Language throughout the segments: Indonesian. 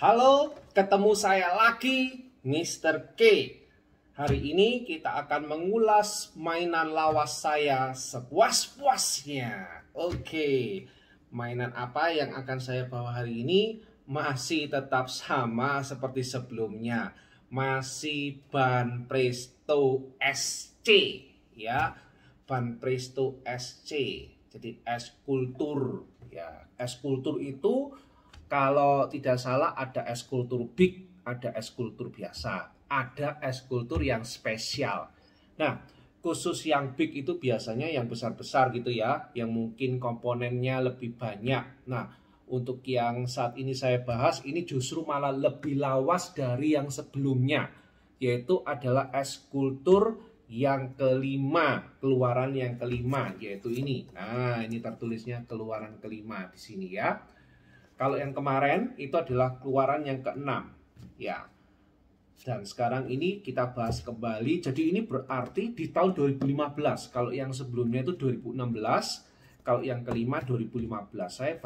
Halo, ketemu saya lagi, Mr. K. Hari ini kita akan mengulas mainan lawas saya sepuas-puasnya. Oke, mainan apa yang akan saya bawa hari ini? Masih tetap sama seperti sebelumnya. Masih Ban Presto SC, ya. Ban Presto SC. Jadi eskultur, ya. Eskultur itu kalau tidak salah ada eskultur big, ada eskultur biasa, ada eskultur yang spesial. Nah, khusus yang big itu biasanya yang besar-besar gitu ya, yang mungkin komponennya lebih banyak. Nah, untuk yang saat ini saya bahas, ini justru malah lebih lawas dari yang sebelumnya, yaitu adalah eskultur yang kelima, keluaran yang kelima, yaitu ini. Nah, ini tertulisnya keluaran kelima di sini ya. Kalau yang kemarin itu adalah keluaran yang keenam, ya. Dan sekarang ini kita bahas kembali. Jadi ini berarti di tahun 2015. Kalau yang sebelumnya itu 2016, kalau yang kelima 2015. Saya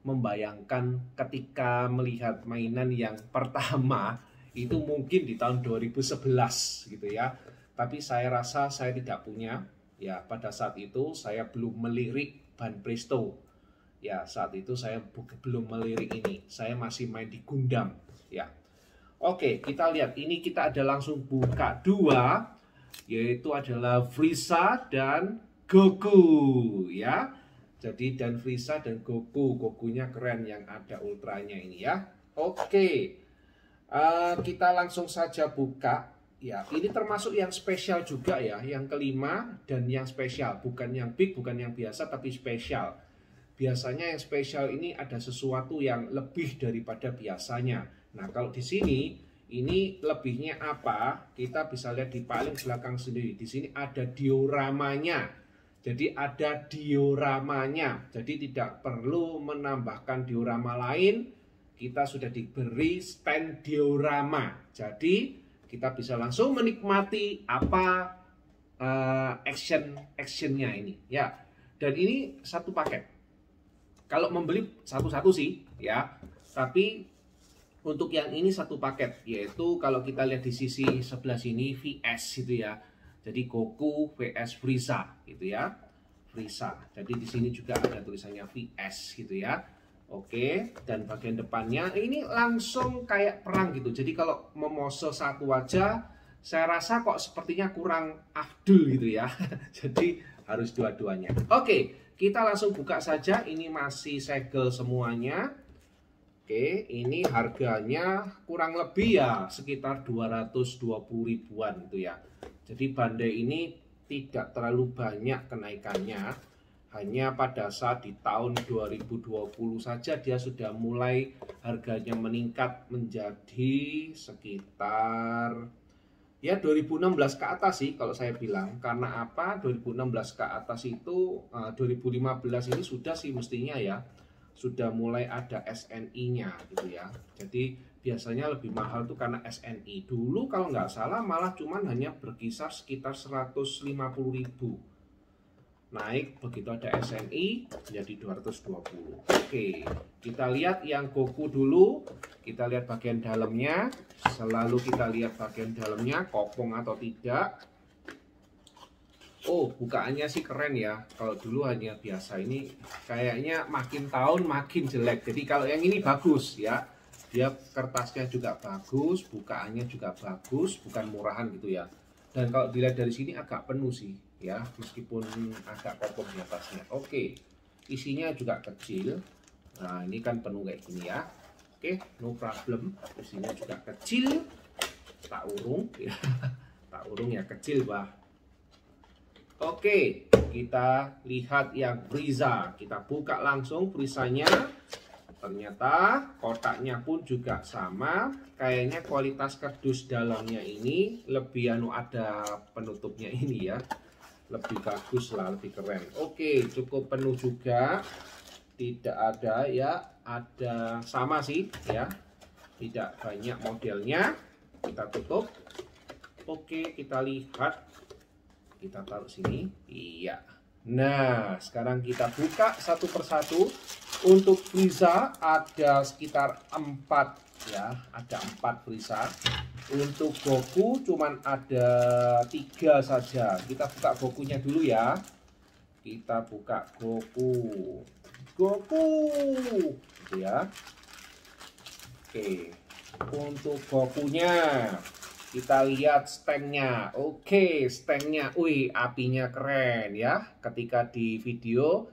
membayangkan ketika melihat mainan yang pertama itu mungkin di tahun 2011 gitu ya. Tapi saya rasa saya tidak punya. Ya, pada saat itu saya belum melirik Ban Presto. Ya, saat itu saya belum melirik ini. Saya masih main di Gundam, ya. Oke, kita lihat. Ini kita ada langsung buka dua, yaitu adalah Frieza dan Goku, ya. Jadi dan Frieza dan Goku. Gokunya keren yang ada ultranya ini ya. Oke. Kita langsung saja buka. Ya, ini termasuk yang spesial juga ya, yang kelima dan yang spesial, bukan yang big, bukan yang biasa tapi spesial. Biasanya yang spesial ini ada sesuatu yang lebih daripada biasanya. Nah, kalau di sini ini lebihnya apa? Kita bisa lihat di paling belakang sendiri. Di sini ada dioramanya. Jadi ada dioramanya. Jadi tidak perlu menambahkan diorama lain. Kita sudah diberi stand diorama. Jadi kita bisa langsung menikmati apa actionnya ini, ya. Dan ini satu paket. Kalau membeli satu-satu sih, ya. Tapi untuk yang ini satu paket, yaitu kalau kita lihat di sisi sebelah sini VS gitu ya. Jadi Goku vs Frieza gitu ya. Frieza. Jadi di sini juga ada tulisannya VS gitu ya. Oke, dan bagian depannya ini langsung kayak perang gitu. Jadi kalau memose satu aja, saya rasa kok sepertinya kurang afdol gitu ya. Jadi harus dua-duanya. Oke, kita langsung buka saja. Ini masih segel semuanya. Oke, ini harganya kurang lebih ya sekitar 220 ribuan gitu ya. Jadi Bandai ini tidak terlalu banyak kenaikannya. Hanya pada saat di tahun 2020 saja dia sudah mulai harganya meningkat menjadi sekitar ya 2016 ke atas sih kalau saya bilang. Karena apa? 2016 ke atas itu 2015 ini sudah sih mestinya ya sudah mulai ada SNI-nya gitu ya. Jadi biasanya lebih mahal tuh karena SNI. Dulu kalau nggak salah malah cuman hanya berkisar sekitar 150.000. Naik begitu ada SNI jadi 220. Oke, kita lihat yang Goku dulu. Kita lihat bagian dalamnya. Selalu kita lihat bagian dalamnya kopong atau tidak. Oh, bukaannya sih keren ya. Kalau dulu hanya biasa, ini kayaknya makin tahun makin jelek. Jadi kalau yang ini bagus ya. Dia kertasnya juga bagus, bukaannya juga bagus, bukan murahan gitu ya. Dan kalau dilihat dari sini agak penuh sih ya, meskipun agak kopong di atasnya. Oke, isinya juga kecil. Nah, ini kan penuh kayak gini ya. Oke, no problem. Isinya juga kecil. Tak urung ya. Tak urung ya, kecil bah. Oke, kita lihat yang Frieza. Kita buka langsung Friezanya. Ternyata kotaknya pun juga sama. Kayaknya kualitas kardus dalamnya ini lebih ada penutupnya ini ya. Lebih bagus lah, lebih keren. Oke, cukup penuh juga. Tidak ada ya, ada sama sih ya. Tidak banyak modelnya. Kita tutup. Oke, kita lihat. Kita taruh sini. Iya. Nah, sekarang kita buka satu persatu. Untuk Frieza ada sekitar 4 ya, ada 4 Frieza. Untuk Goku cuman ada 3 saja. Kita buka Gokunya dulu ya. Kita buka Goku. Goku gitu ya. Oke. Untuk Gokunya kita lihat stangnya. Oke, stangnya. Wih, apinya keren ya. Ketika di video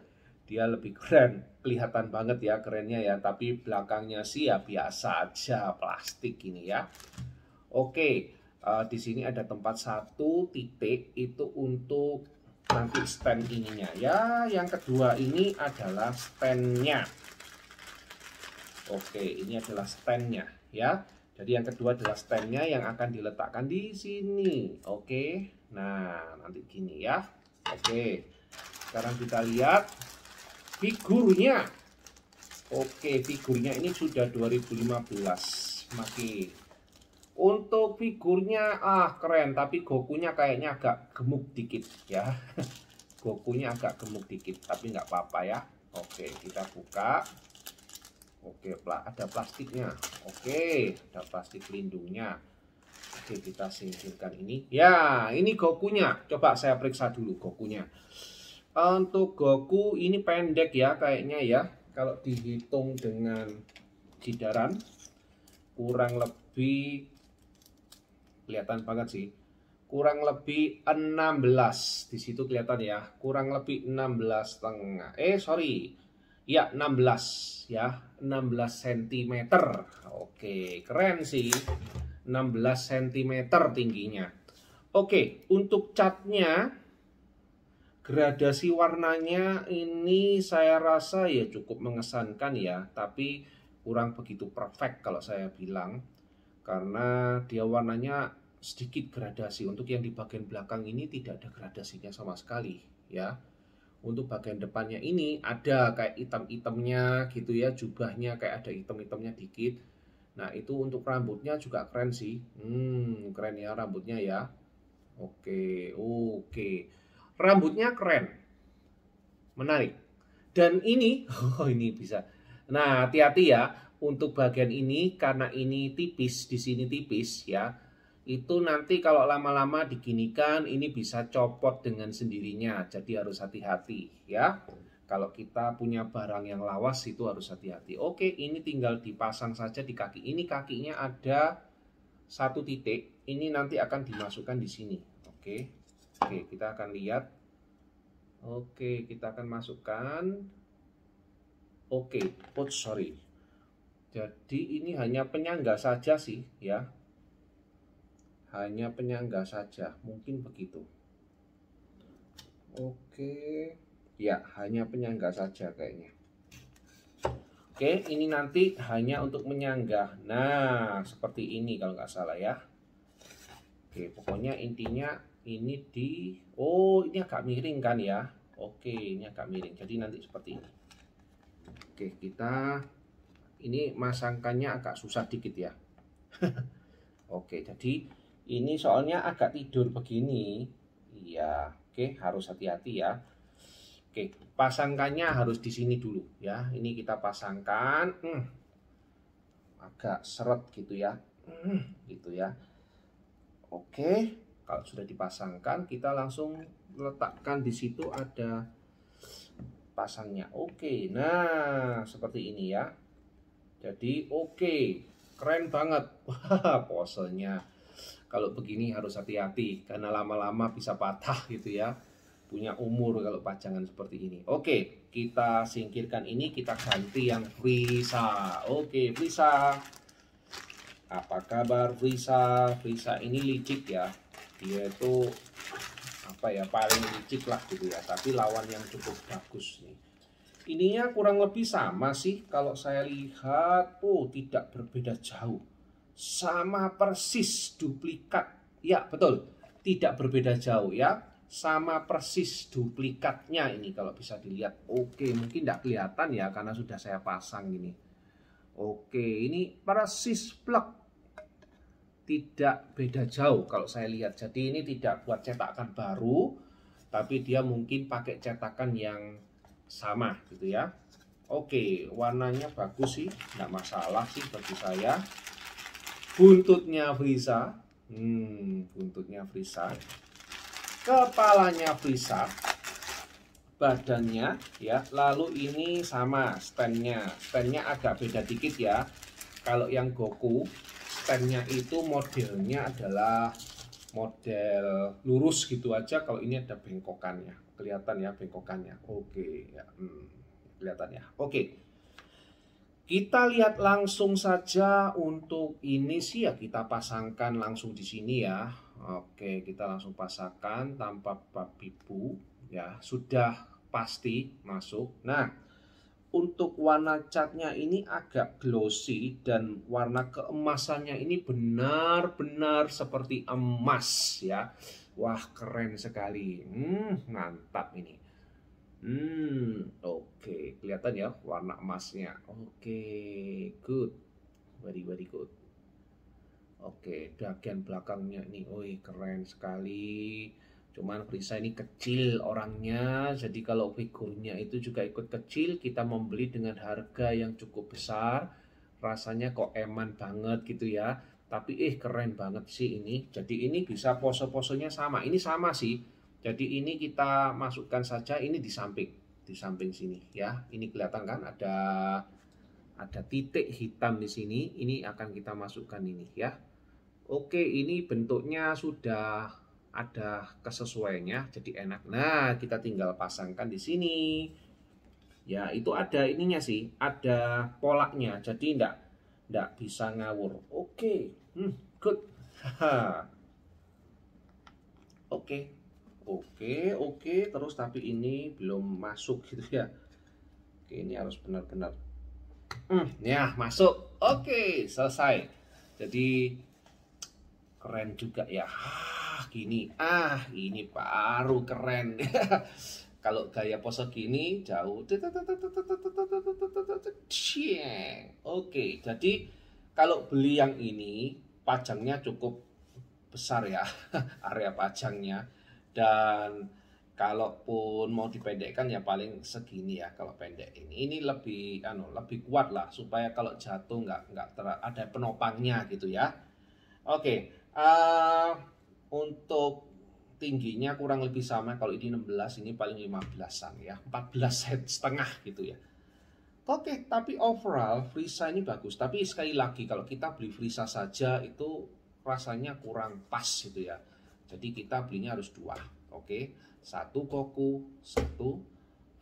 dia lebih keren. Kelihatan banget ya kerennya ya. Tapi belakangnya sih ya biasa aja, plastik ini ya. Oke, di sini ada tempat 1 titik itu untuk nanti stand ininya ya. Yang kedua ini adalah standnya. Oke, ini adalah standnya ya. Jadi yang kedua adalah standnya yang akan diletakkan di sini. Oke, nah nanti gini ya. Oke, sekarang kita lihat figurnya. Oke, figurnya ini sudah 2015. Oke. Untuk figurnya keren, tapi Gokunya kayaknya agak gemuk dikit ya. Gokunya agak gemuk dikit, tapi nggak apa-apa ya. Oke, kita buka. Oke, ada plastiknya. Oke, ada plastik pelindungnya. Oke, kita singkirkan ini. Ya, ini Gokunya. Coba saya periksa dulu Gokunya. Untuk Goku ini pendek ya kayaknya ya. Kalau dihitung dengan gidaran kurang lebih kelihatan banget sih. Kurang lebih 16. Di situ kelihatan ya. Kurang lebih 16,5. Sorry. Ya, 16 ya. 16 cm. Oke, keren sih. 16 cm tingginya. Oke, untuk catnya gradasi warnanya ini saya rasa ya cukup mengesankan ya, tapi kurang begitu perfect kalau saya bilang. Karena dia warnanya sedikit gradasi. Untuk yang di bagian belakang ini tidak ada gradasinya sama sekali ya. Untuk bagian depannya ini ada kayak hitam-hitamnya gitu ya, jubahnya kayak ada hitam-hitamnya dikit. Nah itu untuk rambutnya juga keren sih. Keren ya rambutnya ya. Oke. Rambutnya keren, menarik. Dan ini ini bisa. Nah hati-hati ya. Untuk bagian ini karena ini tipis, di sini tipis ya. Itu nanti kalau lama-lama diginikan ini bisa copot dengan sendirinya. Jadi harus hati-hati ya. Kalau kita punya barang yang lawas itu harus hati-hati. Oke, ini tinggal dipasang saja di kaki. Ini kakinya ada 1 titik. Ini nanti akan dimasukkan di sini. Oke, kita akan lihat. Oke, kita akan masukkan. Oke, sorry. Jadi ini hanya penyangga saja sih ya. Hanya penyangga saja, mungkin begitu. Oke. Ya, hanya penyangga saja kayaknya. Oke, ini nanti hanya untuk menyangga. Nah, seperti ini kalau nggak salah ya. Oke, pokoknya intinya ini ini agak miring kan ya. Oke, ini agak miring. Jadi nanti seperti ini. Oke, ini masangkannya agak susah dikit ya. Oke, jadi ini soalnya agak tidur begini. Iya, oke, harus hati-hati ya. Oke, pasangkannya harus di sini dulu ya. Ini kita pasangkan. Agak seret gitu ya. Gitu ya. Oke, kalau sudah dipasangkan kita langsung letakkan di situ ada pasangnya. Oke, nah seperti ini ya. Jadi keren banget. Wah, posenya. Kalau begini harus hati-hati karena lama-lama bisa patah gitu ya. Punya umur kalau pajangan seperti ini. Oke, kita singkirkan ini, kita ganti yang Frieza. Oke, Frieza. Apa kabar Frieza? Frieza ini licik ya. Dia itu paling licik lah gitu ya. Tapi lawan yang cukup bagus nih. Ininya kurang lebih sama sih kalau saya lihat. Tidak berbeda jauh. Sama persis duplikat. Ya betul, tidak berbeda jauh ya. Sama persis duplikatnya ini kalau bisa dilihat. Oke, mungkin tidak kelihatan ya karena sudah saya pasang gini. Oke, ini persis plek. Tidak beda jauh kalau saya lihat. Jadi ini tidak buat cetakan baru, tapi dia mungkin pakai cetakan yang sama gitu ya. Oke, warnanya bagus sih, nggak masalah sih bagi saya. Buntutnya Frieza, buntutnya Frieza, kepalanya Frieza, badannya ya. Lalu ini sama standnya agak beda dikit ya. Kalau yang Goku, standnya itu modelnya adalah model lurus gitu aja. Kalau ini ada bengkokannya, kelihatan ya bengkokannya. Oke ya, kelihatan ya. Oke, kita lihat langsung saja. Untuk ini sih ya kita pasangkan langsung di sini ya. Oke, kita langsung pasangkan tanpa babi bu ya, sudah pasti masuk. Nah, untuk warna catnya ini agak glossy dan warna keemasannya ini benar-benar seperti emas ya. Wah, keren sekali. Mantap ini. Oke, kelihatan ya warna emasnya. Oke, good, very good. Oke, bagian belakangnya nih, keren sekali. Cuman Frieza ini kecil orangnya, jadi kalau figurnya itu juga ikut kecil, kita membeli dengan harga yang cukup besar. Rasanya kok eman banget gitu ya. Tapi keren banget sih ini. Jadi ini bisa pose-posenya sama. Ini sama sih. Jadi ini kita masukkan saja ini di samping sini ya. Ini kelihatan kan ada titik hitam di sini. Ini akan kita masukkan ini ya. Oke, ini bentuknya sudah ada kesesuaiannya, jadi enak. Nah, kita tinggal pasangkan di sini. Ya, itu ada ininya sih, ada polanya. Jadi enggak bisa ngawur. Oke, good. Oke, terus tapi ini belum masuk gitu ya. Oke, ini harus benar-benar. Ya, masuk. Oke, selesai. Jadi keren juga ya. Gini, ini baru keren. Kalau gaya pose gini jauh. Oke, jadi kalau beli yang ini pajangnya cukup besar ya, area pajangnya. Dan kalaupun mau dipendekkan ya paling segini ya kalau pendek ini lebih lebih kuat lah supaya kalau jatuh nggak ada penopangnya gitu ya. Oke, untuk tingginya kurang lebih sama. Kalau ini 16, ini paling 15-an ya, 14,5 gitu ya. Oke, tapi overall Frieza ini bagus. Tapi sekali lagi kalau kita beli Frieza saja itu rasanya kurang pas gitu ya. Jadi kita belinya harus dua. Oke, satu Goku, satu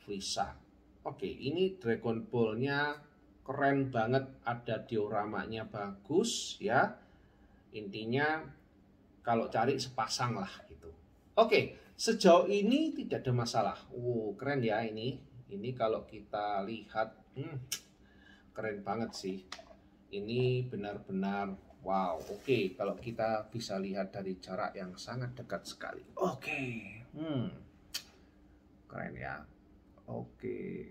Frieza. Oke, ini Dragon Ball-nya keren banget, ada dioramanya bagus ya. Intinya kalau cari sepasang lah gitu. Oke, sejauh ini tidak ada masalah. Keren ya ini. Ini kalau kita lihat, keren banget sih. Ini benar-benar wow. Oke, kalau kita bisa lihat dari jarak yang sangat dekat sekali. Oke, keren ya. Oke,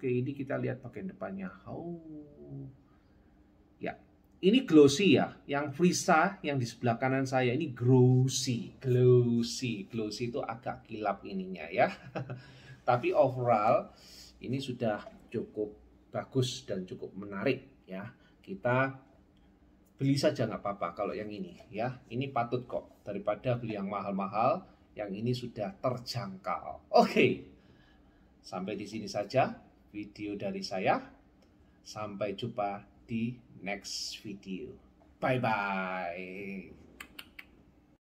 ini kita lihat bagian depannya. Ya, ini glossy ya. Yang Frieza yang di sebelah kanan saya ini glossy itu agak kilap ininya ya. Tapi overall ini sudah cukup bagus dan cukup menarik ya. Kita beli saja nggak apa-apa kalau yang ini ya. Ini patut kok, daripada beli yang mahal-mahal. Yang ini sudah terjangkau. Oke, sampai di sini saja video dari saya. Sampai jumpa di next video. Bye bye.